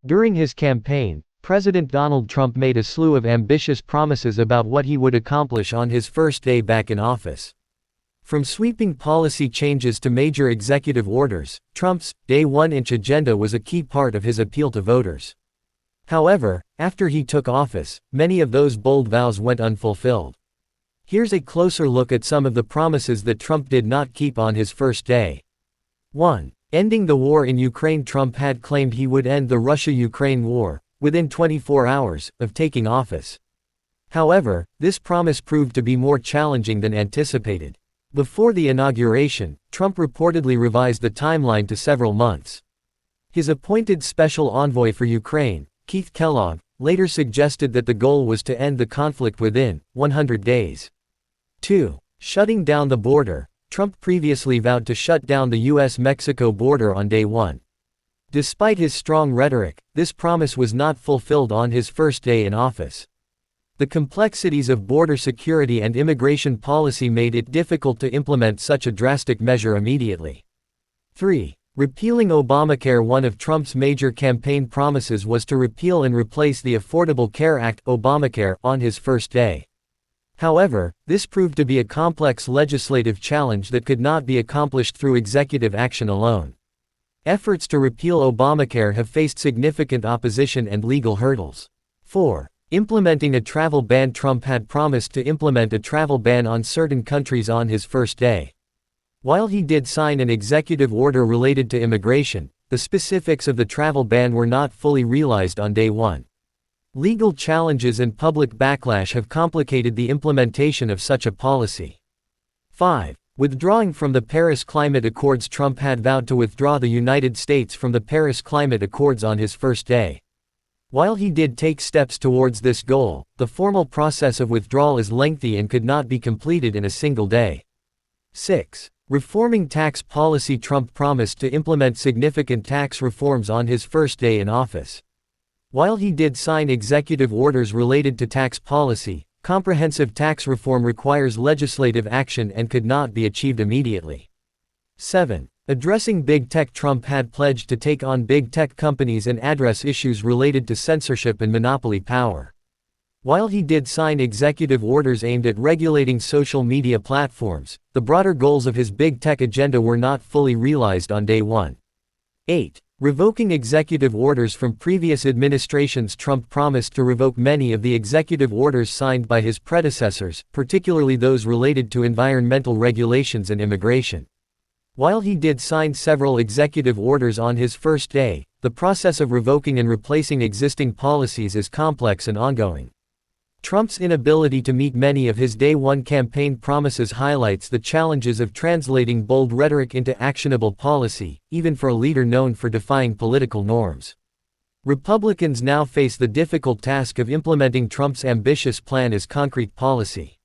During his campaign, President Donald Trump made a slew of ambitious promises about what he would accomplish on his first day back in office. From sweeping policy changes to major executive orders, Trump's Day One inch agenda was a key part of his appeal to voters. However, after he took office, many of those bold vows went unfulfilled. Here's a closer look at some of the promises that Trump did not keep on his first day. 1. Ending the war in Ukraine. Trump had claimed he would end the Russia-Ukraine war within 24 hours of taking office. However, this promise proved to be more challenging than anticipated. Before the inauguration, Trump reportedly revised the timeline to several months. His appointed special envoy for Ukraine, Keith Kellogg, later suggested that the goal was to end the conflict within 100 days. 2. Shutting down the border. Trump previously vowed to shut down the U.S. Mexico border on day one. Despite his strong rhetoric, this promise was not fulfilled on his first day in office. The complexities of border security and immigration policy made it difficult to implement such a drastic measure immediately. 3. Repealing Obamacare. One of Trump's major campaign promises was to repeal and replace the Affordable Care Act, Obamacare, on his first day. However, this proved to be a complex legislative challenge that could not be accomplished through executive action alone. Efforts to repeal Obamacare have faced significant opposition and legal hurdles. 4. Implementing a travel ban. Trump had promised to implement a travel ban on certain countries on his first day. While he did sign an executive order related to immigration, the specifics of the travel ban were not fully realized on day one. Legal challenges and public backlash have complicated the implementation of such a policy. 5. Withdrawing from the Paris Climate Accords. Trump had vowed to withdraw the United States from the Paris Climate Accords on his first day. While he did take steps towards this goal, the formal process of withdrawal is lengthy and could not be completed in a single day. 6. Reforming tax policy. Trump promised to implement significant tax reforms on his first day in office. While he did sign executive orders related to tax policy, comprehensive tax reform requires legislative action and could not be achieved immediately. 7. Addressing big tech. Trump had pledged to take on big tech companies and address issues related to censorship and monopoly power. While he did sign executive orders aimed at regulating social media platforms, the broader goals of his big tech agenda were not fully realized on day one. 8. Revoking executive orders from previous administrations. Trump promised to revoke many of the executive orders signed by his predecessors, particularly those related to environmental regulations and immigration. While he did sign several executive orders on his first day, the process of revoking and replacing existing policies is complex and ongoing. Trump's inability to meet many of his Day One campaign promises highlights the challenges of translating bold rhetoric into actionable policy, even for a leader known for defying political norms. Republicans now face the difficult task of implementing Trump's ambitious plan as concrete policy.